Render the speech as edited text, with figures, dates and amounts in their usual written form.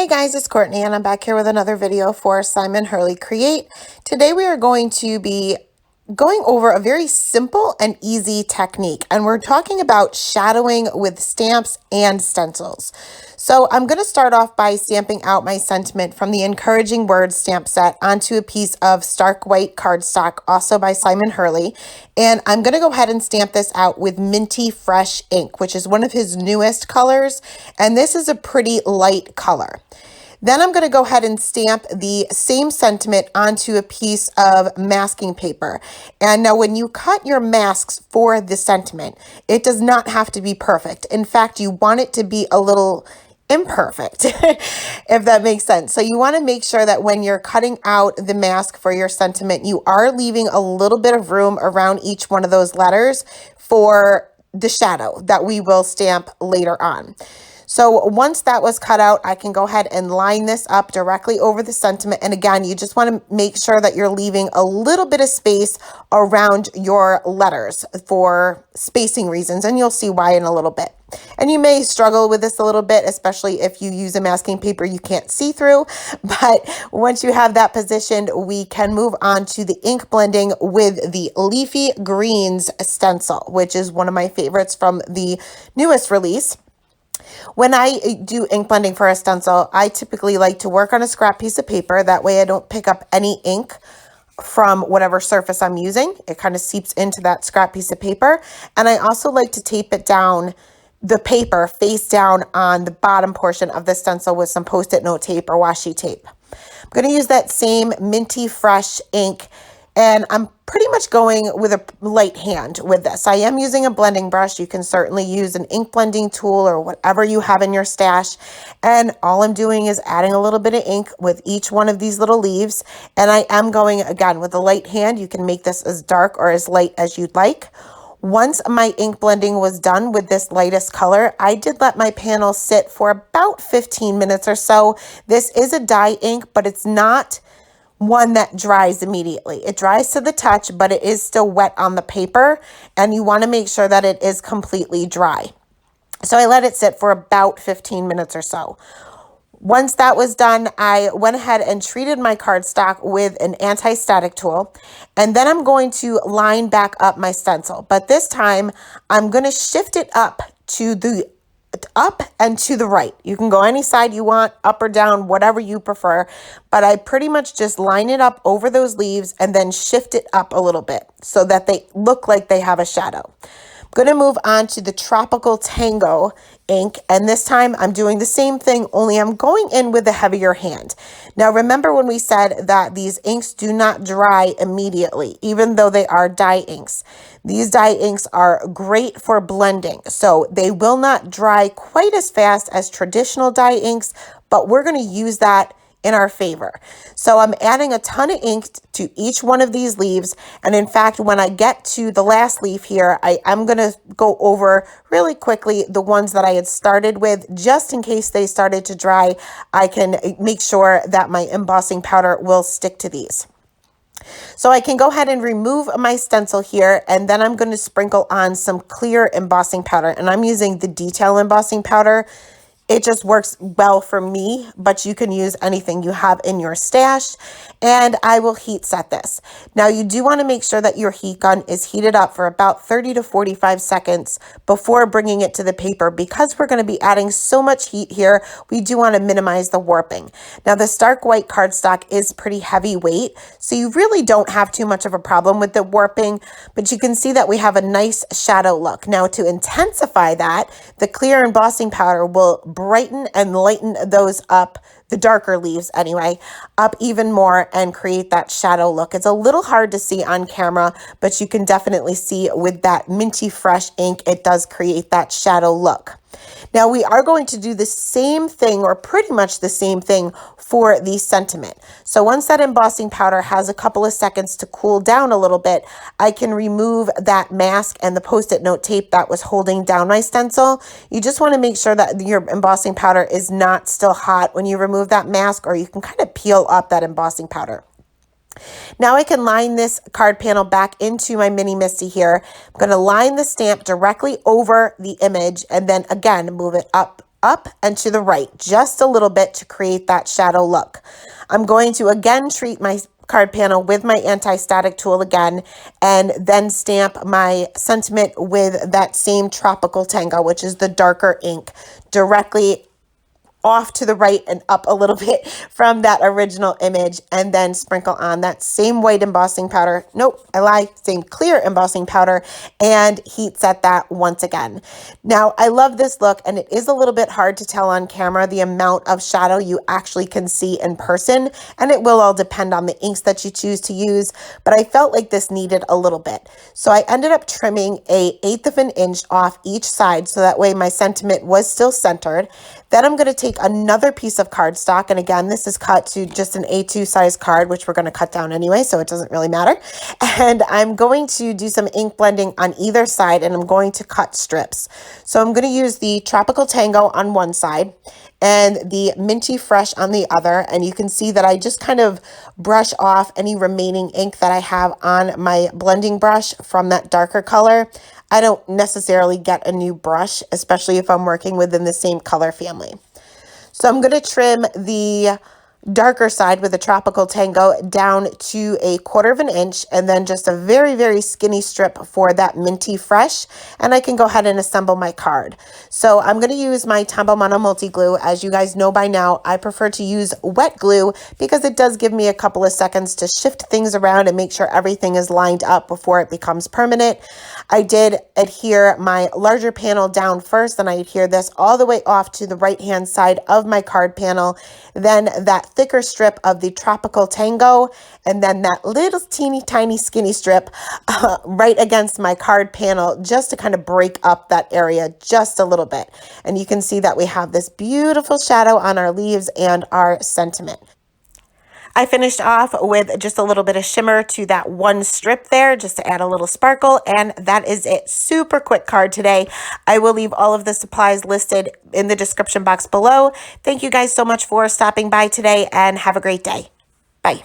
Hey guys, it's Courtney and I'm back here with another video for Simon Hurley Create. Today we are going to be going over a very simple and easy technique, and we're talking about shadowing with stamps and stencils. So I'm going to start off by stamping out my sentiment from the Encouraging Words stamp set onto a piece of stark white cardstock, also by Simon Hurley. And I'm going to go ahead and stamp this out with Minty Fresh ink, which is one of his newest colors. And this is a pretty light color. Then I'm going to go ahead and stamp the same sentiment onto a piece of masking paper. And now when you cut your masks for the sentiment, it does not have to be perfect. In fact, you want it to be a little imperfect, if that makes sense. So you want to make sure that when you're cutting out the mask for your sentiment, you are leaving a little bit of room around each one of those letters for the shadow that we will stamp later on. So once that was cut out, I can go ahead and line this up directly over the sentiment. And again, you just want to make sure that you're leaving a little bit of space around your letters for spacing reasons, and you'll see why in a little bit. And you may struggle with this a little bit, especially if you use a masking paper you can't see through. But once you have that positioned, we can move on to the ink blending with the Leafy Greens stencil, which is one of my favorites from the newest release. When I do ink blending for a stencil, I typically like to work on a scrap piece of paper. That way I don't pick up any ink from whatever surface I'm using. It kind of seeps into that scrap piece of paper. And I also like to tape it down, the paper face down on the bottom portion of the stencil with some Post-it note tape or washi tape. I'm going to use that same Minty Fresh ink, and I'm pretty much going with a light hand with this. I am using a blending brush. You can certainly use an ink blending tool or whatever you have in your stash. And all I'm doing is adding a little bit of ink with each one of these little leaves. And I am going, again, with a light hand. You can make this as dark or as light as you'd like. Once my ink blending was done with this lightest color, I did let my panel sit for about 15 minutes or so. This is a dye ink, but it's not one that dries immediately. It dries to the touch, but it is still wet on the paper, and you want to make sure that it is completely dry. So I let it sit for about 15 minutes or so. Once that was done, I went ahead and treated my cardstock with an anti-static tool, and then I'm going to line back up my stencil. But this time, I'm going to shift it up and to the right. You can go any side you want, up or down, whatever you prefer. But I pretty much just line it up over those leaves and then shift it up a little bit so that they look like they have a shadow. I'm going to move on to the Tropical Tango ink, and this time I'm doing the same thing, only I'm going in with a heavier hand. Now remember when we said that these inks do not dry immediately, even though they are dye inks. These dye inks are great for blending, so they will not dry quite as fast as traditional dye inks, but we're going to use that in our favor. So I'm adding a ton of ink to each one of these leaves. And in fact, when I get to the last leaf here, I am going to go over really quickly the ones that I had started with, just in case they started to dry. I can make sure that my embossing powder will stick to these. So I can go ahead and remove my stencil here, and then I'm going to sprinkle on some clear embossing powder. And I'm using the detail embossing powder. It just works well for me, but you can use anything you have in your stash. And I will heat set this. Now you do want to make sure that your heat gun is heated up for about 30 to 45 seconds before bringing it to the paper. Because we're going to be adding so much heat here, we do want to minimize the warping. Now the stark white cardstock is pretty heavyweight, so you really don't have too much of a problem with the warping, but you can see that we have a nice shadow look. Now to intensify that, the clear embossing powder will brighten and lighten those up, the darker leaves anyway, up even more and create that shadow look. It's a little hard to see on camera, but you can definitely see with that Minty Fresh ink, it does create that shadow look. Now we are going to do the same thing, or pretty much the same thing, for the sentiment. So once that embossing powder has a couple of seconds to cool down a little bit, I can remove that mask and the Post-it note tape that was holding down my stencil. You just want to make sure that your embossing powder is not still hot when you remove that mask, or you can kind of peel up that embossing powder. Now I can line this card panel back into my mini MISTI here. I'm going to line the stamp directly over the image and then again move it up up and to the right, just a little bit to create that shadow look. I'm going to again treat my card panel with my anti-static tool again, and then stamp my sentiment with that same Tropical Tango, which is the darker ink, directly off to the right and up a little bit from that original image, and then sprinkle on that same white embossing powder. Nope, I lie, same clear embossing powder, and heat set that once again. Now, I love this look, and it is a little bit hard to tell on camera the amount of shadow you actually can see in person, and it will all depend on the inks that you choose to use, but I felt like this needed a little bit. So I ended up trimming 1/8 of an inch off each side, so that way my sentiment was still centered. Then I'm going to take another piece of cardstock, and again, this is cut to just an A2 size card, which we're going to cut down anyway, so it doesn't really matter. And I'm going to do some ink blending on either side, and I'm going to cut strips. So I'm going to use the Tropical Tango on one side and the Minty Fresh on the other, and you can see that I just kind of brush off any remaining ink that I have on my blending brush from that darker color. I don't necessarily get a new brush, especially if I'm working within the same color family. So I'm going to trim the darker side with the Tropical Tango down to 1/4 of an inch, and then just a very, very skinny strip for that Minty Fresh, and I can go ahead and assemble my card. So I'm going to use my Tombow Mono Multi Glue. As you guys know by now, I prefer to use wet glue because it does give me a couple of seconds to shift things around and make sure everything is lined up before it becomes permanent. I did adhere my larger panel down first, and I adhere this all the way off to the right-hand side of my card panel, then that thicker strip of the Tropical Tango, and then that little teeny tiny skinny strip right against my card panel, just to kind of break up that area just a little bit. And you can see that we have this beautiful shadow on our leaves and our sentiment. I finished off with just a little bit of shimmer to that one strip there, just to add a little sparkle, and that is it. Super quick card today. I will leave all of the supplies listed in the description box below. Thank you guys so much for stopping by today, and have a great day. Bye.